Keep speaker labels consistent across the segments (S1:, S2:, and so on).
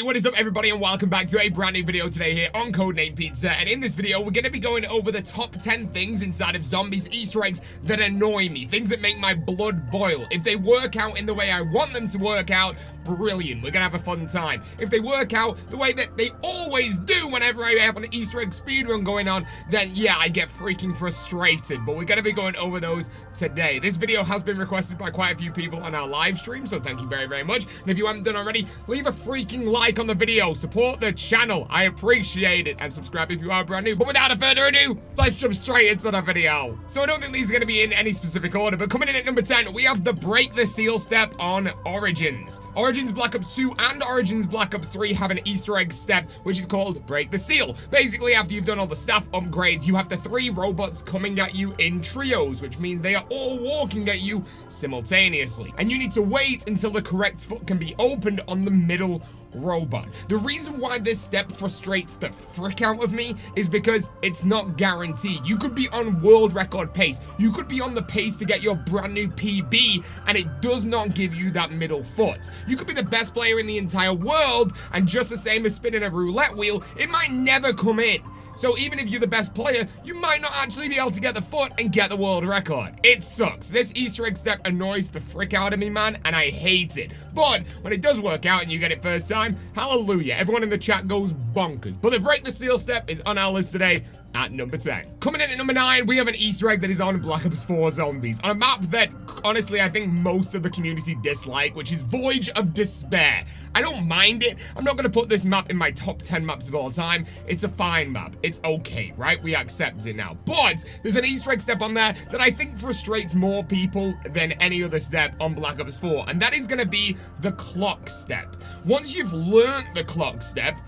S1: Hey, what is up everybody, and welcome back to a brand new video today here on CodeNamePizza. And in this video, we're going to be going over the top 10 things inside of zombies Easter eggs that annoy me. Things that make my blood boil. If they work out in the way I want them to work out, brilliant. We're going to have a fun time. If they work out the way that they always do whenever I have an Easter egg speedrun going on, then yeah, I get freaking frustrated. But we're going to be going over those today. This video has been requested by quite a few people on our live stream, so thank you very, very much. And if you haven't done already, leave a freaking like on the video, support the channel, I appreciate it, and subscribe if you are brand new. But without further ado, let's jump straight into the video. So I don't think these are going to be in any specific order, but coming in at number 10, we have the break the seal step on Origins. Origins Black Ops 2 and Origins Black Ops 3 have an Easter egg step, which is called break the seal. Basically, after you've done all the staff upgrades, you have the 3 robots coming at you in trios, which means they are all walking at you simultaneously. And you need to wait until the correct foot can be opened on the middle robot. The reason why this step frustrates the frick out of me is because it's not guaranteed. You could be on world record pace. You could be on the pace to get your brand new PB, and it does not give you that middle foot. You could be the best player in the entire world, and just the same as spinning a roulette wheel, it might never come in. So even if you're the best player, you might not actually be able to get the foot and get the world record. It sucks. This Easter egg step annoys the frick out of me, man, and I hate it. But when it does work out and you get it first time, hallelujah. Everyone in the chat goes bonkers. But the break the seal step is on our list today at number 10. Coming in at number 9, we have an Easter egg that is on Black Ops 4 Zombies, on a map that, honestly, I think most of the community dislike, which is Voyage of Despair. I don't mind it. I'm not going to put this map in my top 10 maps of all time. It's a fine map. It's okay, right? We accept it now. But there's an Easter egg step on there that I think frustrates more people than any other step on Black Ops 4, and that is going to be the clock step. Once you've learned the clock step,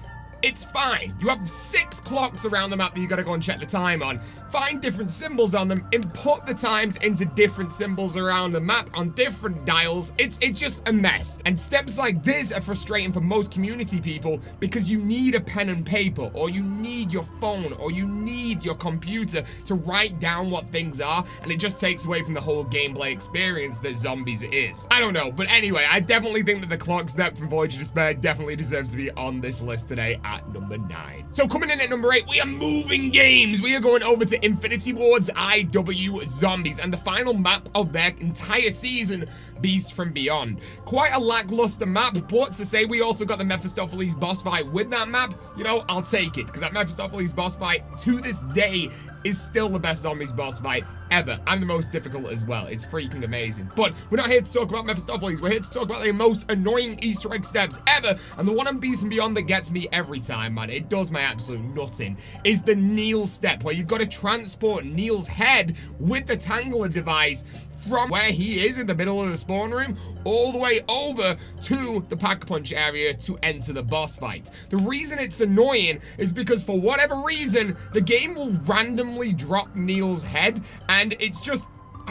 S1: it's fine. You have 6 clocks around the map that you gotta go and check the time on. Find different symbols on them, input the times into different symbols around the map on different dials. It's just a mess. And steps like this are frustrating for most community people because you need a pen and paper, or you need your phone, or you need your computer to write down what things are, and it just takes away from the whole gameplay experience that Zombies is. I don't know, but anyway, I definitely think that the clock step from Voyage of Despair definitely deserves to be on this list today at number 9. So coming in at number 8, we are moving games. We are going over to Infinity Ward's IW Zombies and the final map of their entire season, Beast from Beyond. Quite a lackluster map, but to say we also got the Mephistopheles boss fight with that map, you know, I'll take it, because that Mephistopheles boss fight to this day is still the best Zombies boss fight ever, and the most difficult as well. It's freaking amazing. But we're not here to talk about Mephistopheles. We're here to talk about the most annoying Easter egg steps ever, and the one on Beast from Beyond that gets me every time, man, it does my absolute nutting, is the Neil step, where you've got to transport Neil's head with the Tangler device from where he is in the middle of the spawn room all the way over to the Pack-a-Punch area to enter the boss fight. The reason it's annoying is because for whatever reason, the game will randomly drop Neil's head, and it's just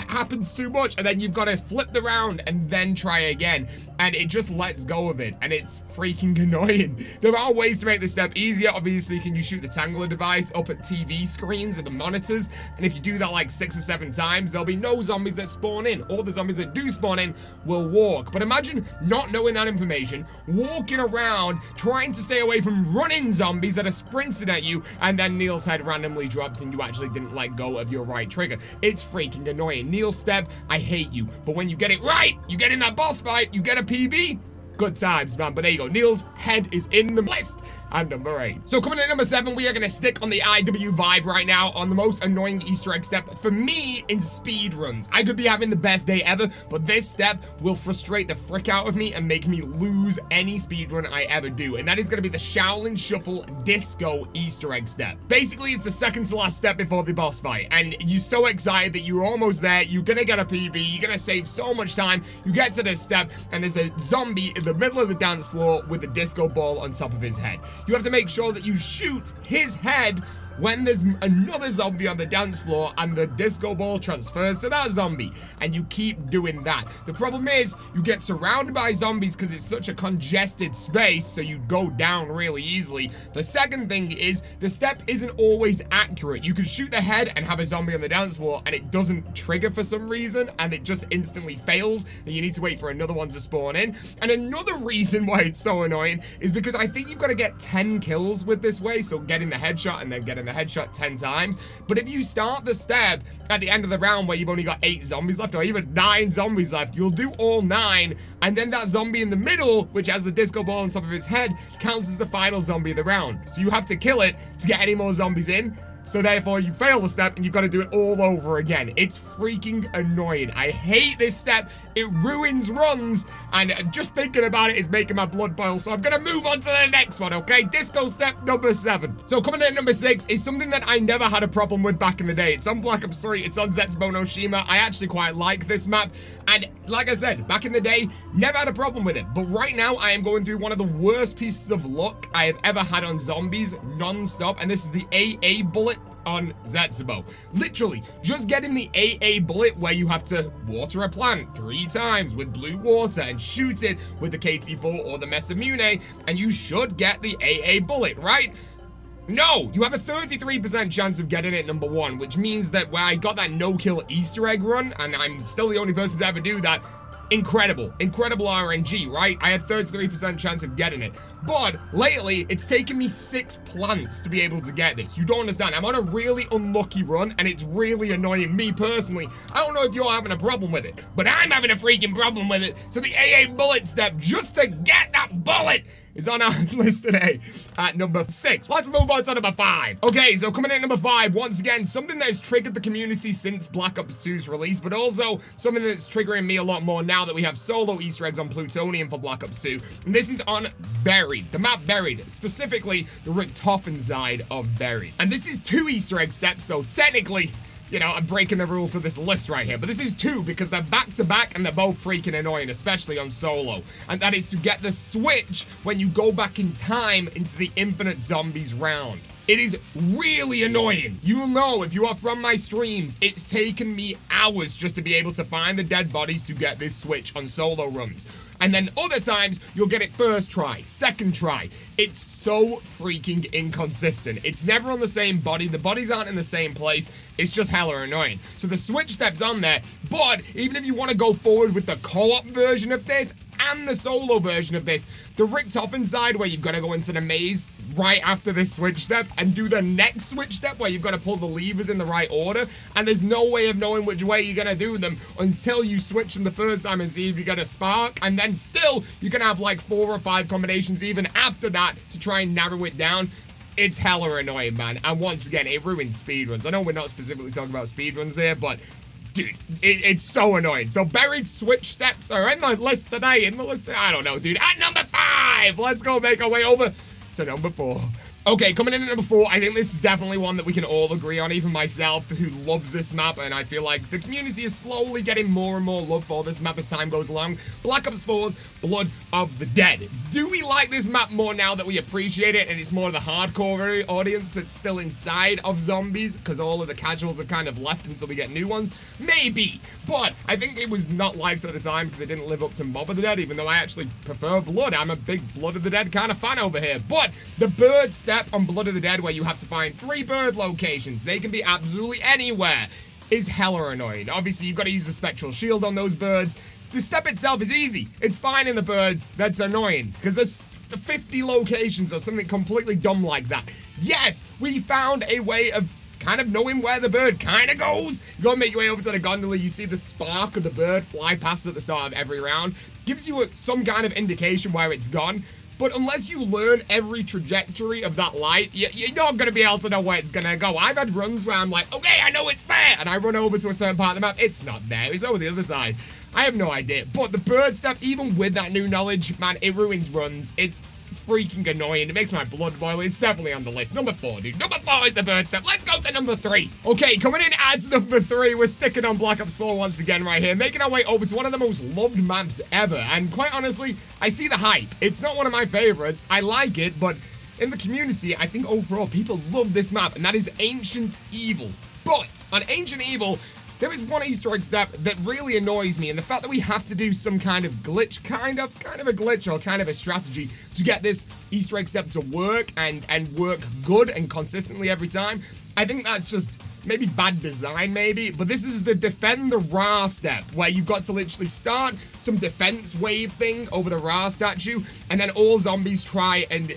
S1: happens too much, and then you've got to flip the round and then try again, and it just lets go of it, and it's freaking annoying. There are ways to make this step easier. Obviously, can you shoot the Tangler device up at TV screens and the monitors, and if you do that like 6 or 7 times, there'll be no zombies that spawn in. All the zombies that do spawn in will walk. But imagine not knowing that information, walking around trying to stay away from running zombies that are sprinting at you, and then Neil's head randomly drops and you actually didn't let go of your right trigger. It's freaking annoying. Neil step, I hate you. But when you get it right, you get in that boss fight, you get a PB, good times, man. But there you go. Neil's head is in the list at number 8. So coming in at number 7, we are going to stick on the IW vibe right now on the most annoying Easter egg step for me in speed runs. I could be having the best day ever, but this step will frustrate the frick out of me and make me lose any speed run I ever do. And that is going to be the Shaolin Shuffle Disco Easter egg step. Basically, it's the second to last step before the boss fight, and you're so excited that you're almost there. You're going to get a PB. You're going to save so much time. You get to this step, and there's a zombie in the middle of the dance floor with a disco ball on top of his head. You have to make sure that you shoot his head when there's another zombie on the dance floor and the disco ball transfers to that zombie, and you keep doing that. The problem is you get surrounded by zombies because it's such a congested space, so you go down really easily. The second thing is the step isn't always accurate. You can shoot the head and have a zombie on the dance floor and it doesn't trigger for some reason, and it just instantly fails, and you need to wait for another one to spawn in. And another reason why it's so annoying is because I think you've got to get 10 kills with this way, so getting the headshot and then getting the headshot 10 times. But if you start the step at the end of the round where you've only got 8 zombies left, or even 9 zombies left, you'll do all 9, and then that zombie in the middle, which has the disco ball on top of his head, counts as the final zombie of the round. So you have to kill it to get any more zombies in. So therefore, you fail the step and you've got to do it all over again. It's freaking annoying. I hate this step. It ruins runs, and just thinking about it is making my blood boil. So I'm going to move on to the next one, okay? Disco step number 7. So coming in at number 6 is something that I never had a problem with back in the day. It's on Black Ops 3. It's on Zetsubo no Shima. I actually quite like this map. And like I said, back in the day, never had a problem with it. But right now, I am going through one of the worst pieces of luck I have ever had on zombies non-stop. And this is the AA Bullet on Zetsubo. Literally, just getting the AA Bullet where you have to water a plant 3 times with blue water and shoot it with the KT-4 or the Mesamune, and you should get the AA Bullet, right? No, you have a 33% chance of getting it number 1, which means that where I got that no-kill Easter egg run, and I'm still the only person to ever do that, incredible RNG, right? I had 33% chance of getting it. But lately, it's taken me 6 plants to be able to get this. You don't understand. I'm on a really unlucky run, and it's really annoying me personally. I don't know if you're having a problem with it, but I'm having a freaking problem with it. So the AA Bullet step, just to get that bullet, is on our list today at number 6. Let's move on to number 5. Okay, so coming in at number 5, once again, something that has triggered the community since Black Ops 2's release, but also something that's triggering me a lot more now that we have solo Easter eggs on Plutonium for Black Ops 2. And this is on Buried, the map Buried, specifically the Richtofen side of Buried. And this is 2 Easter egg steps, so technically, you know, I'm breaking the rules of this list right here, but this is 2 because they're back to back and they're both freaking annoying, especially on solo. And that is to get the switch when you go back in time into the Infinite Zombies round. It is really annoying. You will know if you are from my streams, it's taken me hours just to be able to find the dead bodies to get this switch on solo runs. And then other times, you'll get it first try, second try. It's so freaking inconsistent. It's never on the same body. The bodies aren't in the same place. It's just hella annoying. So the switch step's on there, but even if you want to go forward with the co-op version of this and the solo version of this, the Richtofen side where you've got to go into the maze right after this switch step and do the next switch step where you've got to pull the levers in the right order, and there's no way of knowing which way you're going to do them until you switch them the first time and see if you get a spark, and then still you can have like 4 or 5 combinations even after that to try and narrow it down. It's hella annoying, man, and once again, it ruins speedruns. I know we're not specifically talking about speedruns here, but dude, it's so annoying. So Buried switch steps are in the list today. I don't know, dude. At number 5, let's go make our way over to number 4. Okay, coming in at number 4, I think this is definitely one that we can all agree on, even myself, who loves this map, and I feel like the community is slowly getting more and more love for this map as time goes along. Black Ops 4's Blood of the Dead. Do we like this map more now that we appreciate it, and it's more of the hardcore audience that's still inside of zombies, because all of the casuals have kind of left until we get new ones? Maybe, but I think it was not liked at the time because it didn't live up to Mob of the Dead, even though I actually prefer Blood. I'm a big Blood of the Dead kind of fan over here, but the bird step on Blood of the Dead where you have to find 3 bird locations, they can be absolutely anywhere, is hella annoying. Obviously, you've got to use a spectral shield on those birds. The step itself is easy. It's finding the birds that's annoying, because there's 50 locations or something completely dumb like that. Yes, we found a way of kind of knowing where the bird kind of goes. You gotta make your way over to the gondola, you see the spark of the bird fly past at the start of every round. Gives you some kind of indication where it's gone. But unless you learn every trajectory of that light, you're not going to be able to know where it's going to go. I've had runs where I'm like, okay, I know it's there. And I run over to a certain part of the map. It's not there. It's over the other side. I have no idea. But the bird step, even with that new knowledge, man, it ruins runs. It's freaking annoying. It makes my blood boil. It's definitely on the list. Number 4, dude. Number 4 is the bird step. Let's go to number 3. Okay, coming in at number 3, we're sticking on Black Ops 4 once again right here, making our way over to one of the most loved maps ever. And quite honestly, I see the hype. It's not one of my favorites. I like it, but in the community, I think overall people love this map, and that is Ancient Evil. But on Ancient Evil, there is one Easter egg step that really annoys me, and the fact that we have to do some kind of glitch, kind of a glitch or kind of a strategy to get this Easter egg step to work and work good and consistently every time. I think that's just maybe bad design, maybe, but this is the defend the Ra step, where you've got to literally start some defense wave thing over the Ra statue, and then all zombies try and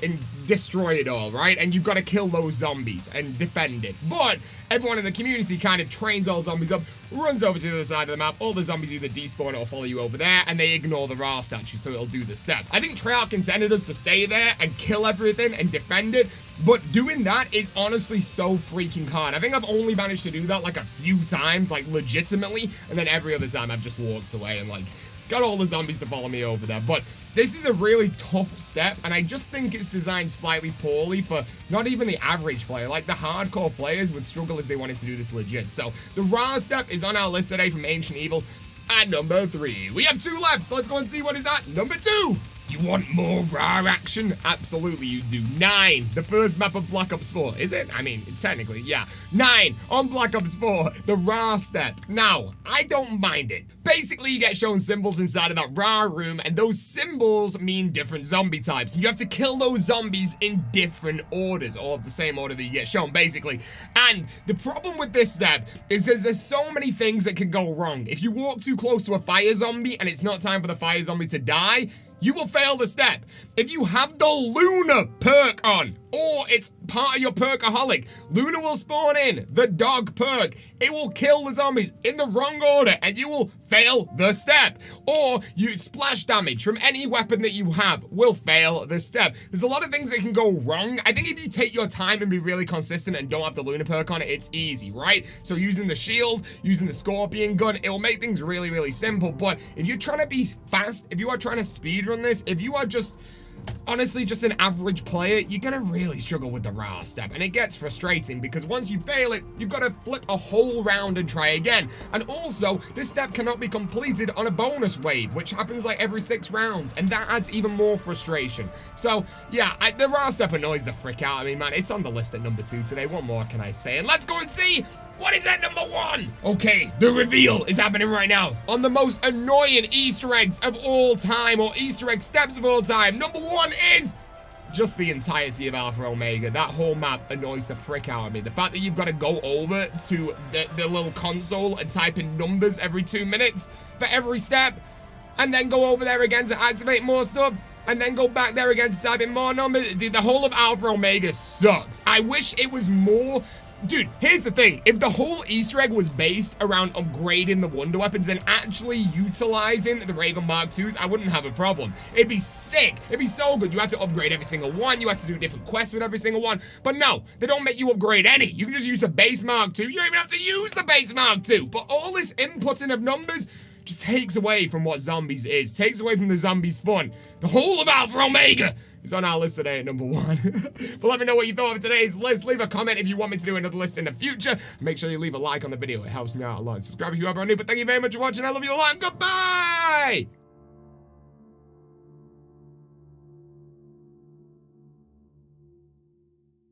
S1: destroy it all, right? And you've got to kill those zombies and defend it. But everyone in the community kind of trains all zombies up, runs over to the other side of the map, all the zombies either despawn or follow you over there, and they ignore the Ra statue, so it'll do the step. I think Treyarch intended us to stay there and kill everything and defend it, but doing that is honestly so freaking hard. I think I've only managed to do that like a few times, like legitimately, and then every other time I've just walked away and like got all the zombies to follow me over there. But this is a really tough step, and I just think it's designed slightly poorly for not even the average player. Like, the hardcore players would struggle if they wanted to do this legit. So the Ra step is on our list today from Ancient Evil at number 3. We have 2 left, so let's go and see what is at number 2. You want more Ra action? Absolutely you do. 9, the first map of Black Ops 4. Is it? I mean, technically, yeah. 9, on Black Ops 4, the Ra step. Now, I don't mind it. Basically, you get shown symbols inside of that Ra room, and those symbols mean different zombie types. You have to kill those zombies in different orders, or the same order that you get shown, basically. And the problem with this step is there's so many things that can go wrong. If you walk too close to a fire zombie, and it's not time for the fire zombie to die, you will fail the step. If you have the Luna perk on, or it's part of your perkaholic, Luna will spawn in, the dog perk. It will kill the zombies in the wrong order, and you will fail the step. Or you splash damage from any weapon that you have will fail the step. There's a lot of things that can go wrong. I think if you take your time and be really consistent and don't have the Luna perk on it, it's easy, right? So using the shield, using the scorpion gun, it will make things really, really simple. But if you're trying to be fast, if you are trying to speedrun this, if you are just honestly just an average player, you're gonna really struggle with the Ra step, and it gets frustrating because once you fail it, you've got to flip a whole round and try again. And also, this step cannot be completed on a bonus wave, which happens like every 6 rounds, and that adds even more frustration. So yeah, the Ra step annoys the frick out of me, man. It's on the list at number 2 today. What more can I say? And let's go and see what is at number 1? Okay, the reveal is happening right now on the most annoying Easter eggs of all time, or Easter egg steps of all time. Number 1 is just the entirety of Alpha Omega. That whole map annoys the frick out of me. The fact that you've got to go over to the little console and type in numbers every 2 minutes for every step, and then go over there again to activate more stuff, and then go back there again to type in more numbers. Dude, the whole of Alpha Omega sucks. I wish it was more. Dude, here's the thing. If the whole Easter egg was based around upgrading the wonder weapons and actually utilizing the Raygun Mark IIs, I wouldn't have a problem. It'd be sick. It'd be so good. You had to upgrade every single one. You had to do different quests with every single one. But no, they don't make you upgrade any. You can just use the base Mark II. You don't even have to use the base Mark II. But all this inputting of numbers just takes away from what zombies is. Takes away from the zombies' fun. The whole of Alpha Omega is on our list today at number 1. But let me know what you thought of today's list. Leave a comment if you want me to do another list in the future. Make sure you leave a like on the video. It helps me out a lot. Subscribe if you are brand new. But thank you very much for watching. I love you a lot. Goodbye!